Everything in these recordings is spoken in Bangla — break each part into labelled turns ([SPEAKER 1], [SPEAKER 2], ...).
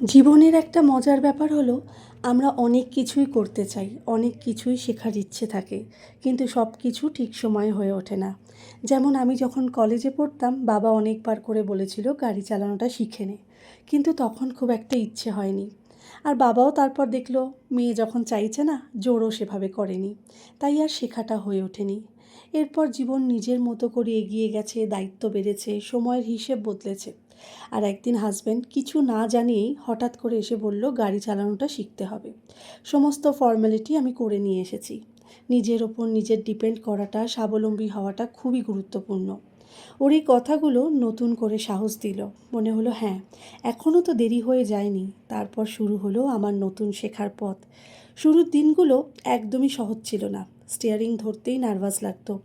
[SPEAKER 1] জীবনের একটা মজার ব্যাপার হলো আমরা অনেক কিছুই করতে চাই, অনেক কিছুই শেখার ইচ্ছে থাকে, কিন্তু সব কিছু ঠিক সময়ে হয়ে ওঠে না। যেমন আমি যখন কলেজে পড়তাম, বাবা অনেকবার করে বলেছিল গাড়ি চালানোটা শিখে নে, কিন্তু তখন খুব একটা ইচ্ছে হয়নি। আর বাবাও তারপর দেখলো মেয়ে যখন চাইছে না, জোরও সেভাবে করেনি, তাই আর শেখাটা হয়ে ওঠেনি। এরপর জীবন নিজের মতো করে এগিয়ে গেছে, দায়িত্ব বেড়েছে, সময়ের হিসেব বদলেছে। আর একদিন হাজব্যান্ড কিছু না জানিয়েই হঠাৎ করে এসে বলল গাড়ি চালানোটা শিখতে হবে। সমস্ত ফর্মালিটি আমি করে নিয়ে এসেছি। নিজের ওপর নিজের ডিপেন্ড করাটা, স্বাবলম্বী হওয়াটা খুবই গুরুত্বপূর্ণ। ওর এই কথাগুলো নতুন করে সাহস দিল। মনে হলো হ্যাঁ, এখনও তো দেরি হয়ে যায়নি। তারপর শুরু হলো আমার নতুন শেখার পথ। শুরুর দিনগুলো একদমই সহজ ছিল না। স্টিয়ারিং ধরতেই নার্ভাস লাগতো।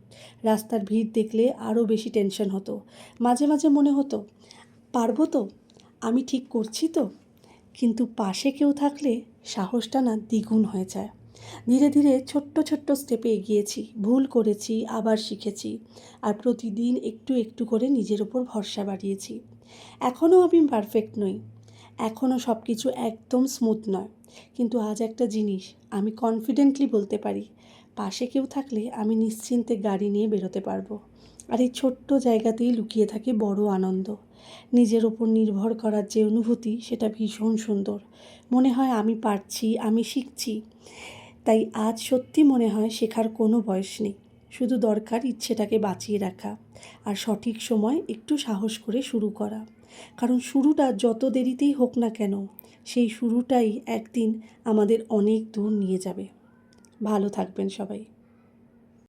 [SPEAKER 1] রাস্তার ভিড় দেখলে আরও বেশি টেনশন হতো। মাঝে মাঝে মনে হতো পারবো তো, আমি ঠিক করছি তো। কিন্তু পাশে কেউ থাকলে সাহসটা না দ্বিগুণ হয়ে যায়। ধীরে ধীরে ছোট্ট ছোট্ট স্টেপে এগিয়েছি, ভুল করেছি, আবার শিখেছি। আর প্রতিদিন একটু একটু করে নিজের ওপর ভরসা বাড়িয়েছি। এখনও আমি পারফেক্ট নই, এখনও সব কিছু একদম স্মুথ নয়, কিন্তু আজ একটা জিনিস আমি কনফিডেন্টলি বলতে পারি, পাশে কেউ থাকলে আমি নিশ্চিন্তে গাড়ি নিয়ে বেরোতে পারবো। আর এই ছোট্ট জায়গাতেই লুকিয়ে থাকে বড় আনন্দ। নিজের ওপর নির্ভর করার যে অনুভূতি, সেটা ভীষণ সুন্দর। মনে হয় আমি পারছি, আমি শিখছি। তাই আজ সত্যি মনে হয় শেখার কোনো বয়স নেই, শুধু দরকার ইচ্ছেটাকে বাঁচিয়ে রাখা আর সঠিক সময় একটু সাহস করে শুরু করা। কারণ শুরুটা যত দেরিতেই হোক না কেন, সেই শুরুটাই একদিন আমাদের অনেক দূর নিয়ে যাবে। ভালো থাকবেন সবাই।